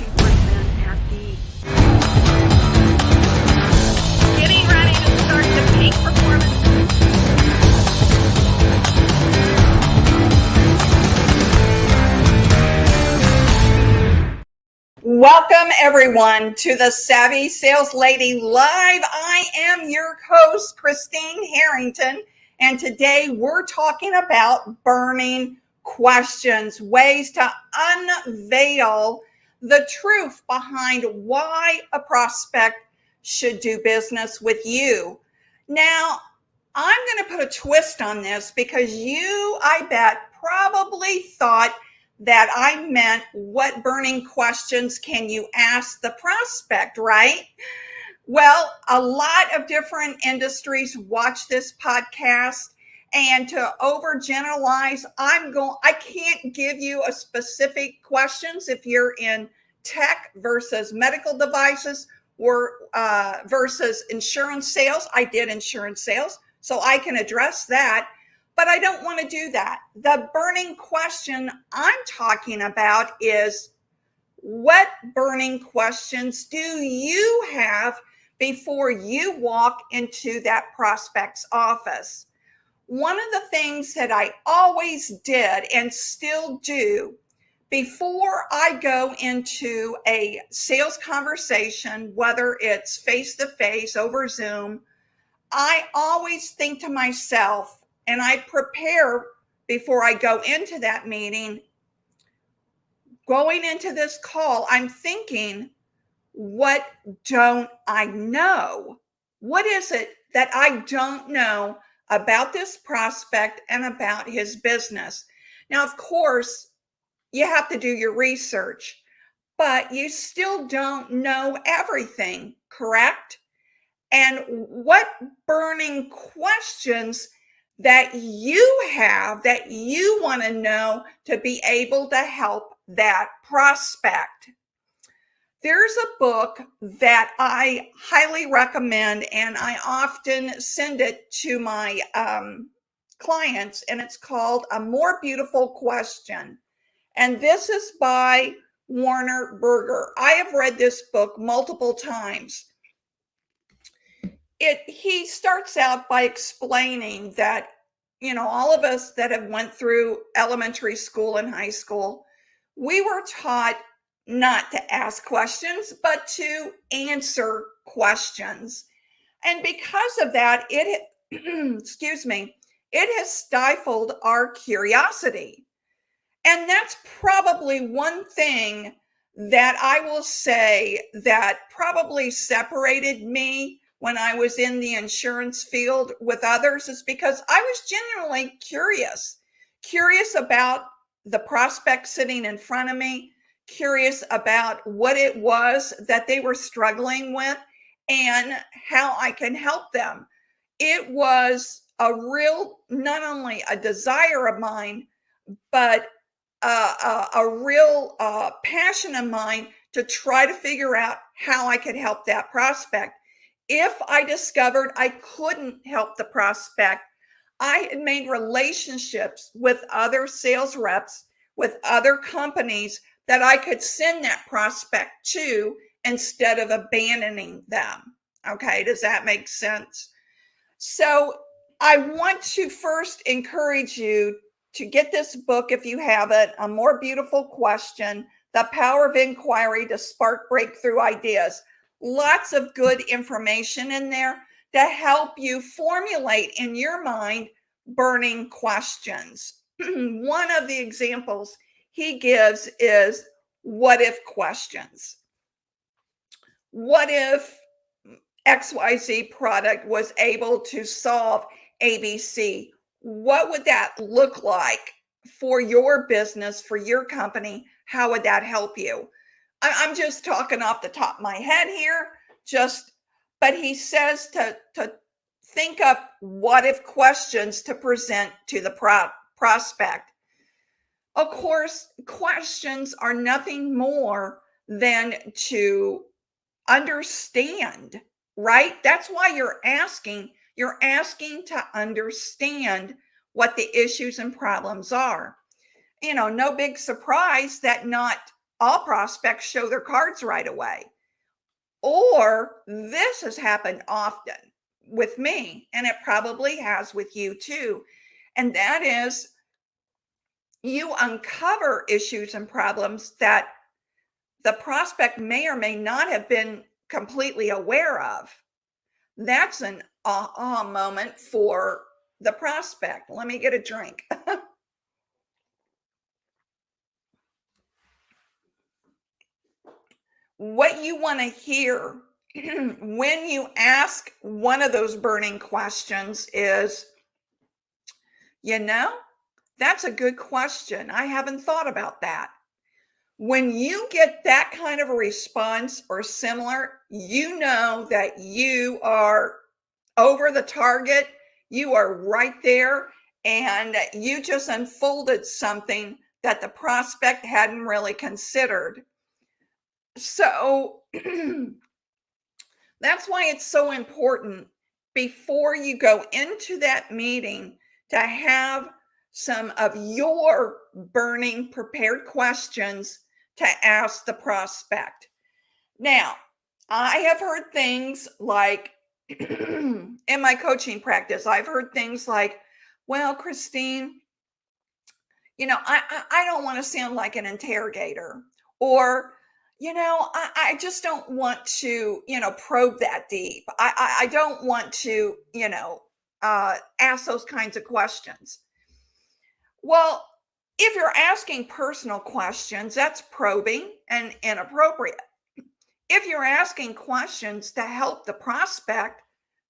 happy. Getting ready to start the peak performance. Welcome everyone to the Savvy Sales Lady Live. I am your host, Christine Harrington, and today we're talking about burning questions, ways to unveil the truth behind why a prospect should do business with you. Now, I'm going to put a twist on this because you, I bet, probably thought that I meant what burning questions can you ask the prospect, right? Well, a lot of different industries watch this podcast, and to overgeneralize, I can't give you a specific questions if you're in tech versus medical devices or versus insurance sales. I did insurance sales, so I can address that. But I don't want to do that. The burning question I'm talking about is, what burning questions do you have before you walk into that prospect's office? One of the things that I always did and still do before I go into a sales conversation, whether it's face-to-face over Zoom, I always think to myself, and I prepare before I go into that meeting, going into this call, I'm thinking, what don't I know? What is it that I don't know about this prospect and about his business? Now, of course, you have to do your research, but you still don't know everything, correct? And what burning questions that you have that you want to know to be able to help that prospect? There's a book that I highly recommend, and I often send it to my clients, and it's called A More Beautiful Question. And this is by Warner Berger. I have read this book multiple times. He starts out by explaining that, all of us that have went through elementary school and high school, we were taught not to ask questions, but to answer questions. And because of that, excuse me, it has stifled our curiosity. And that's probably one thing that I will say that probably separated me when I was in the insurance field with others, is because I was genuinely curious about the prospect sitting in front of me, curious about what it was that they were struggling with and how I can help them. It was not only a desire of mine, but a real passion of mine to try to figure out how I could help that prospect. If I discovered I couldn't help the prospect, I had made relationships with other sales reps, with other companies that I could send that prospect to instead of abandoning them. Okay, does that make sense? So I want to first encourage you to get this book if you have it, A More Beautiful Question, The Power of Inquiry to Spark Breakthrough Ideas. Lots of good information in there to help you formulate in your mind burning questions. One of the examples he gives is what if questions. What if XYZ product was able to solve ABC? What would that look like for your business, for your company? How would that help you? I'm just talking off the top of my head here, but he says to think up what if questions to present to the prospect. Of course, questions are nothing more than to understand, right? That's why you're asking. You're asking to understand what the issues and problems are. No big surprise that not all prospects show their cards right away. Or this has happened often with me, and it probably has with you too. And that is you uncover issues and problems that the prospect may or may not have been completely aware of. That's an aha moment for the prospect. Let me get a drink. What you want to hear when you ask one of those burning questions is, you know, that's a good question. I haven't thought about that. When you get that kind of a response or similar, you know that you are over the target. You are right there, and you just unfolded something that the prospect hadn't really considered. So that's why it's so important before you go into that meeting to have some of your burning prepared questions to ask the prospect. Now, I have heard things like in my coaching practice, I've heard things like, well, Christine, I don't want to sound like an interrogator, or, I just don't want to, probe that deep. I don't want to, ask those kinds of questions. Well, if you're asking personal questions, that's probing and inappropriate. If you're asking questions to help the prospect,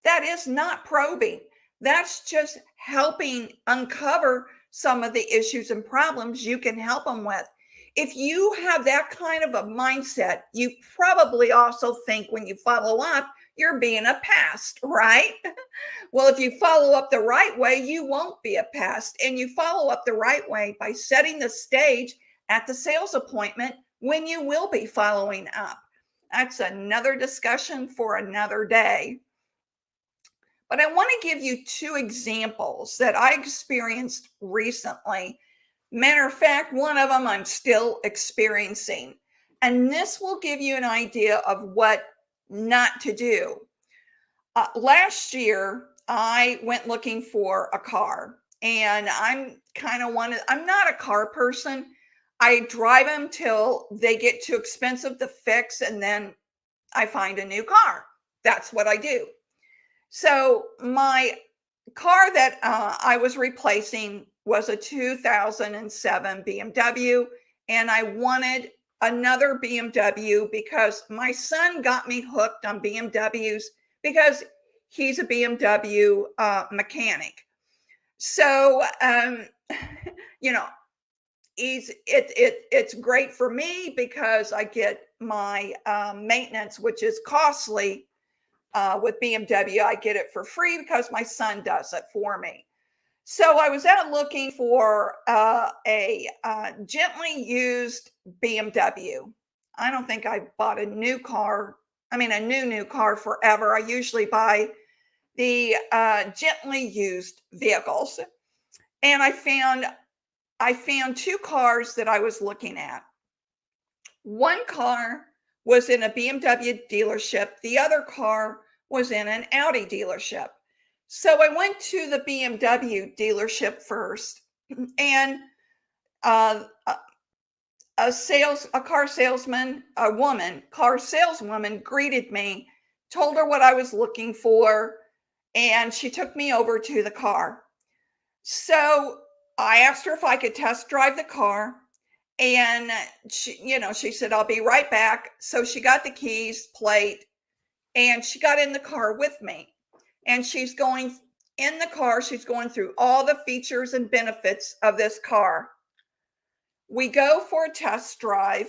that is not probing. That's just helping uncover some of the issues and problems you can help them with. If you have that kind of a mindset, you probably also think when you follow up, you're being a pest, right? Well, if you follow up the right way, you won't be a pest. And you follow up the right way by setting the stage at the sales appointment when you will be following up. That's another discussion for another day. But I want to give you two examples that I experienced recently. Matter of fact, one of them I'm still experiencing. And this will give you an idea of what not to do. Last year, I went looking for a car, and I'm not a car person. I drive them till they get too expensive to fix, and then I find a new car. That's what I do. So my car that I was replacing was a 2007 BMW, and I wanted another BMW because my son got me hooked on BMWs because he's a BMW mechanic. So, you know, it's great for me because I get my maintenance, which is costly. With BMW, I get it for free because my son does it for me. So I was out looking for a gently used BMW. I don't think I bought a new car. I mean, a new car forever. I usually buy the gently used vehicles, and I found two cars that I was looking at. One car was in a BMW dealership. The other car was in an Audi dealership. So I went to the BMW dealership first, and uh, a car salesman, car saleswoman greeted me, told her what I was looking for, and she took me over to the car. So I asked her if I could test drive the car, and she said, I'll be right back. So she got the keys, plate, and she got in the car with me. And she's going in the car, she's going through all the features and benefits of this car. We go for a test drive,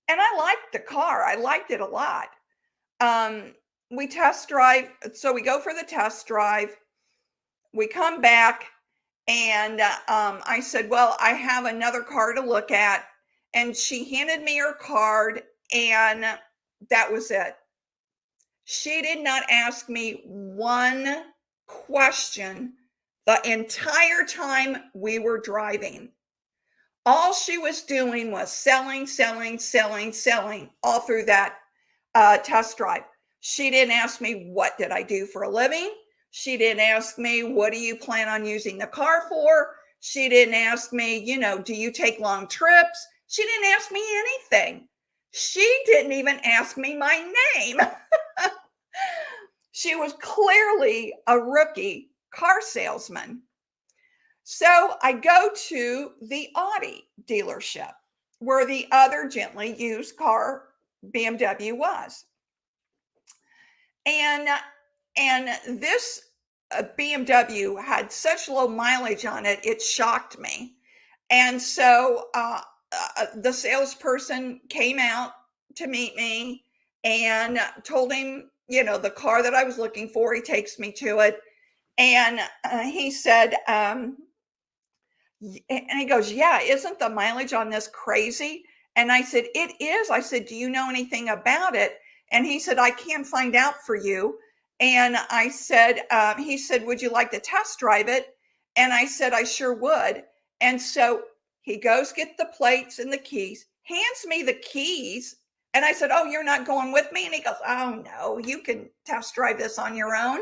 and I liked the car. I liked it a lot. We test drive, so we go for the test drive. We come back, and I said, well, I have another car to look at. And she handed me her card, and that was it. She did not ask me one question the entire time we were driving. All she was doing was selling, selling, selling, selling all through that test drive. She didn't ask me, what did I do for a living? She didn't ask me, what do you plan on using the car for? She didn't ask me, do you take long trips? She didn't ask me anything. She didn't even ask me my name. She was clearly a rookie car salesman. So I go to the Audi dealership where the other gently used car BMW was. And this BMW had such low mileage on it, it shocked me. And so the salesperson came out to meet me and told him, the car that I was looking for. He takes me to it. And he said, and he goes, yeah, isn't the mileage on this crazy? And I said, it is. I said, do you know anything about it? And he said, I can find out for you. And I said, he said, would you like to test drive it? And I said, I sure would. And so he goes, get the plates and the keys, hands me the keys. And I said, oh, you're not going with me? And he goes, oh, no, you can test drive this on your own.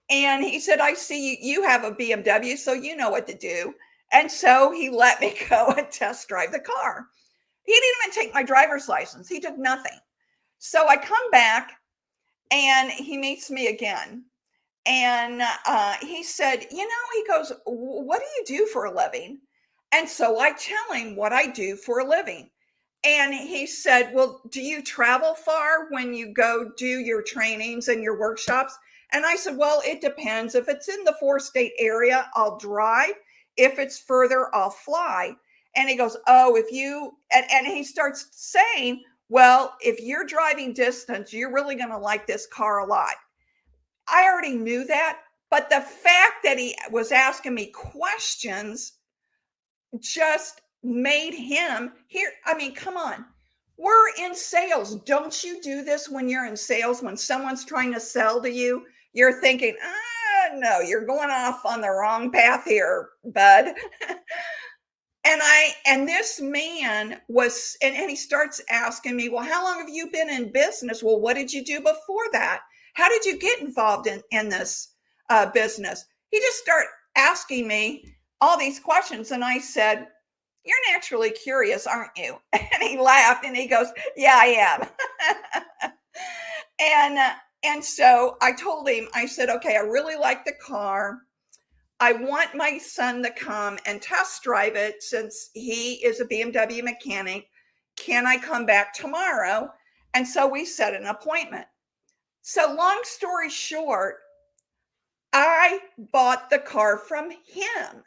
And he said, I see you have a BMW, so you know what to do. And so he let me go and test drive the car. He didn't even take my driver's license. He took nothing. So I come back and he meets me again. And he said, he goes, what do you do for a living? And so I tell him what I do for a living. And he said, well, do you travel far when you go do your trainings and your workshops? And I said, well, it depends. If it's in the 4-state area, I'll drive. If it's further, I'll fly. And he goes, oh, if you, and he starts saying, well, if you're driving distance, you're really going to like this car a lot. I already knew that, but the fact that he was asking me questions just made him here. I mean, come on. We're in sales. Don't you do this when you're in sales? When someone's trying to sell to you, you're thinking, no, you're going off on the wrong path here, bud. And this man was, and he starts asking me, well, how long have you been in business? Well, what did you do before that? How did you get involved in this business? He just started asking me all these questions. And I said, you're naturally curious, aren't you? And he laughed and he goes, yeah, I am. And so I told him, I said, okay, I really like the car. I want my son to come and test drive it since he is a BMW mechanic. Can I come back tomorrow? And so we set an appointment. So long story short, I bought the car from him.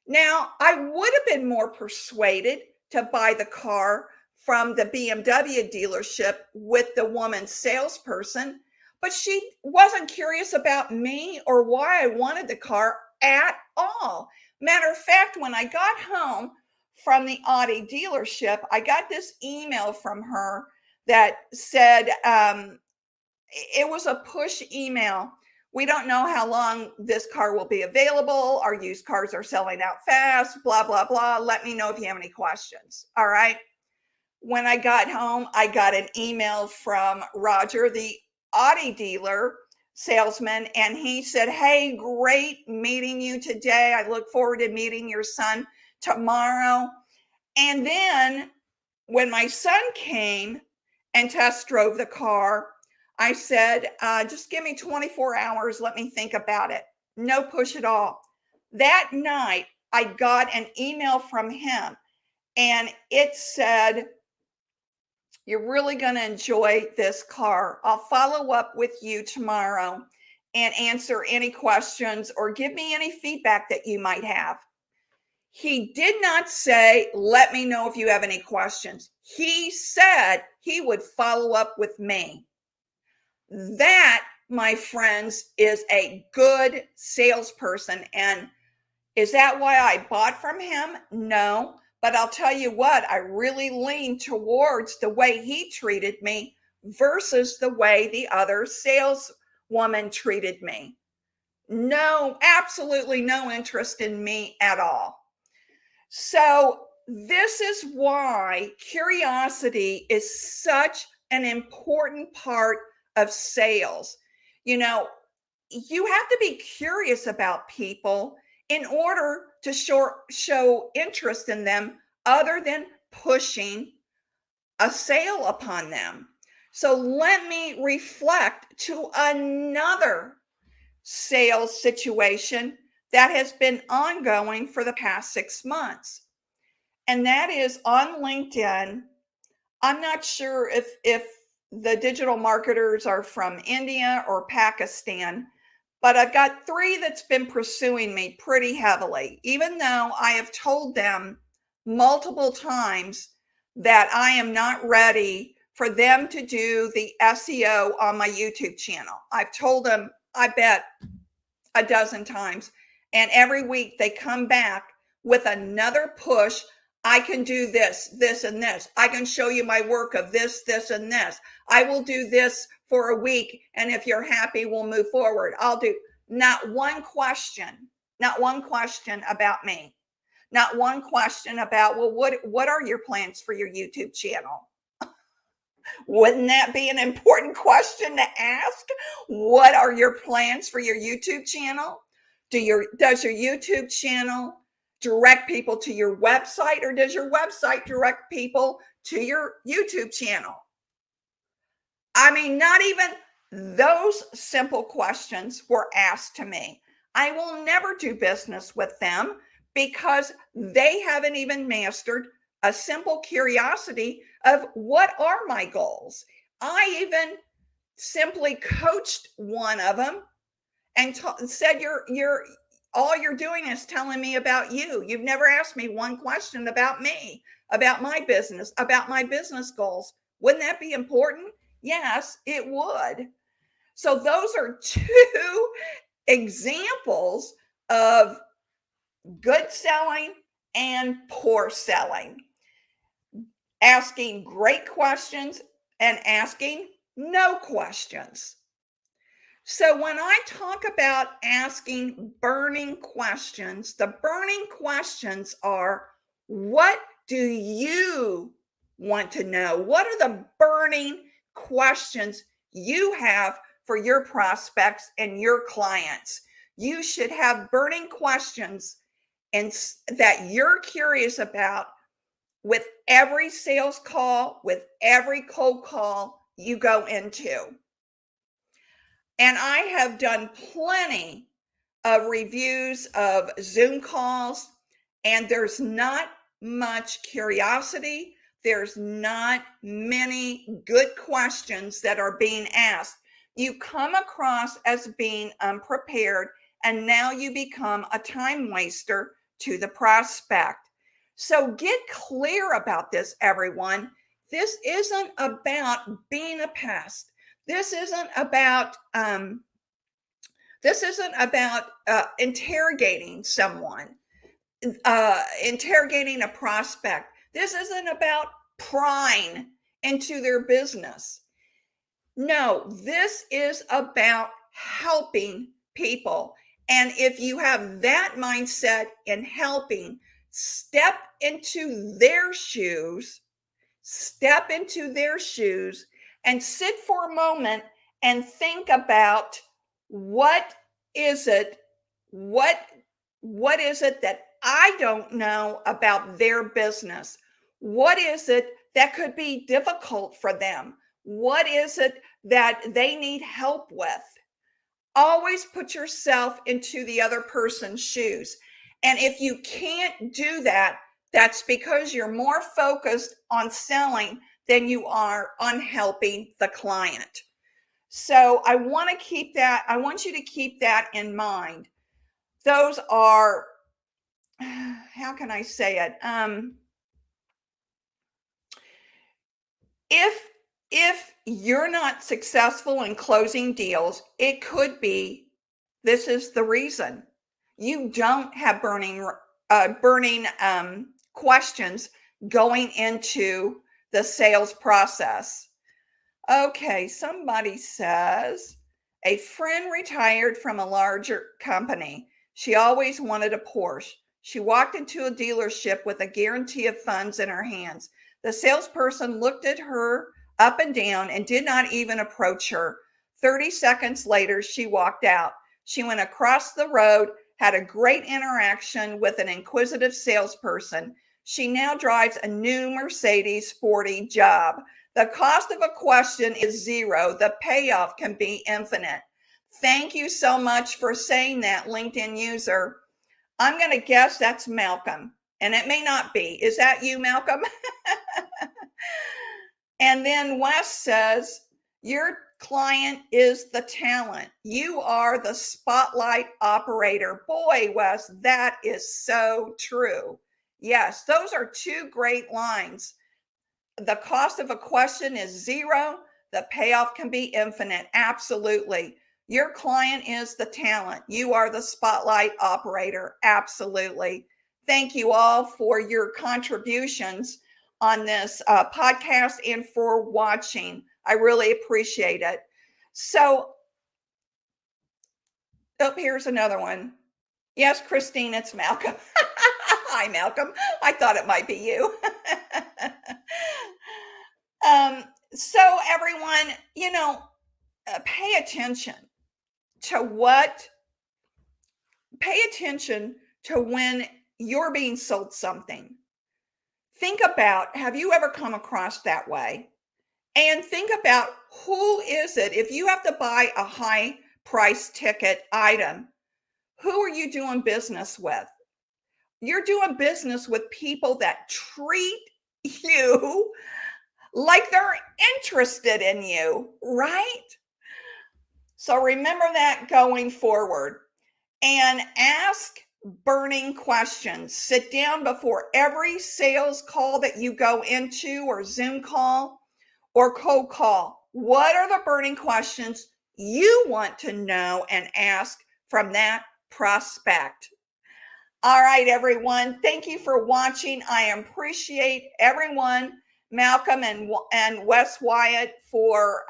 Now, I would have been more persuaded to buy the car from the BMW dealership with the woman salesperson, but she wasn't curious about me or why I wanted the car at all. Matter of fact, when I got home from the Audi dealership, I got this email from her that said, it was a push email. We don't know how long this car will be available. Our used cars are selling out fast, blah, blah, blah. Let me know if you have any questions. All right. When I got home, I got an email from Roger, the Audi dealer salesman, and he said, hey, great meeting you today. I look forward to meeting your son tomorrow. And then when my son came and test drove the car, I said, just give me 24 hours. Let me think about it. No push at all. That night, I got an email from him and it said, you're really going to enjoy this car. I'll follow up with you tomorrow and answer any questions or give me any feedback that you might have. He did not say, let me know if you have any questions. He said he would follow up with me. That, my friends, is a good salesperson. And is that why I bought from him? No. But I'll tell you what, I really lean towards the way he treated me versus the way the other saleswoman treated me. No, absolutely no interest in me at all. So, this is why curiosity is such an important part of sales. You know, you have to be curious about people in order to show interest in them other than pushing a sale upon them. So let me reflect to another sales situation that has been ongoing for the past 6 months. And that is on LinkedIn. I'm not sure if the digital marketers are from India or Pakistan, but I've got three that's been pursuing me pretty heavily, even though I have told them multiple times that I am not ready for them to do the SEO on my YouTube channel. I've told them, I bet, a dozen times. And every week they come back with another push. I can do this, this, and this. I can show you my work of this, this, and this. I will do this for a week. And if you're happy, we'll move forward. I'll do not one question about me. Not one question about, well, what are your plans for your YouTube channel? Wouldn't that be an important question to ask? What are your plans for your YouTube channel? Does your YouTube channel direct people to your website, or does your website direct people to your YouTube channel? I mean, not even those simple questions were asked to me. I will never do business with them because they haven't even mastered a simple curiosity of what are my goals. I even simply coached one of them and said, you're all you're doing is telling me about you. You've never asked me one question about me, about my business goals. Wouldn't that be important? Yes, it would. So those are two examples of good selling and poor selling. Asking great questions and asking no questions. So when I talk about asking burning questions, the burning questions are, what do you want to know? What are the burning questions you have for your prospects and your clients? You should have burning questions and that you're curious about with every sales call, with every cold call you go into. And I have done plenty of reviews of Zoom calls, and there's not much curiosity. There's not many good questions that are being asked. You come across as being unprepared, and now you become a time waster to the prospect. So get clear about this, everyone. This isn't about being a pest. This isn't about interrogating someone, interrogating a prospect. This isn't about prying into their business. No, this is about helping people. And if you have that mindset in helping, step into their shoes, and sit for a moment and think about what is it what what is it that I don't know about their business? What is it that could be difficult for them? What is it that they need help with? Always put yourself into the other person's shoes. And if you can't do that, that's because you're more focused on selling than you are on helping the client. So I want you to keep that in mind. Those are, how can I say it? If you're not successful in closing deals, it could be this is the reason. You don't have burning questions going into the sales process. Okay, somebody says a friend retired from a larger company. She always wanted a Porsche. She walked into a dealership with a guarantee of funds in her hands. The salesperson looked at her up and down and did not even approach her. 30 seconds later, she walked out. She went across the road, had a great interaction with an inquisitive salesperson. She now drives a new Mercedes sporty job. The cost of a question is zero. The payoff can be infinite. Thank you so much for saying that, LinkedIn user. I'm going to guess that's Malcolm, and it may not be. Is that you, Malcolm? And then Wes says, your client is the talent. You are the spotlight operator. Boy, Wes, that is so true. Yes, those are two great lines. The cost of a question is zero. The payoff can be infinite. Absolutely. Your client is the talent. You are the spotlight operator. Absolutely. Thank you all for your contributions on this podcast and for watching. I really appreciate it. So, here's another one. Yes, Christine, it's Malcolm. Hi, Malcolm. I thought it might be you. So everyone, pay attention pay attention to when you're being sold something. Think about, have you ever come across that way? And think about, who is it? If you have to buy a high price ticket item, who are you doing business with? You're doing business with people that treat you like they're interested in you, right? So remember that going forward, and ask burning questions. Sit down before every sales call that you go into, or Zoom call or cold call. What are the burning questions you want to know and ask from that prospect? All right, everyone. Thank you for watching. I appreciate everyone, Malcolm and Wes Wyatt, for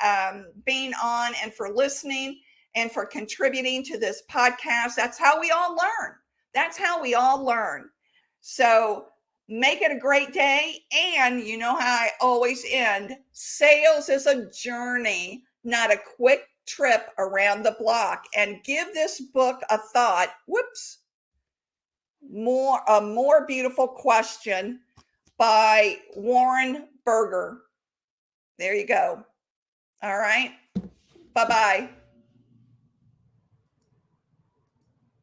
being on and for listening and for contributing to this podcast. That's how we all learn. That's how we all learn. So make it a great day. And you know how I always end. Sales is a journey, not a quick trip around the block. And give this book a thought. Whoops. A More Beautiful Question by Warren Berger. There you go. All right. Bye-bye.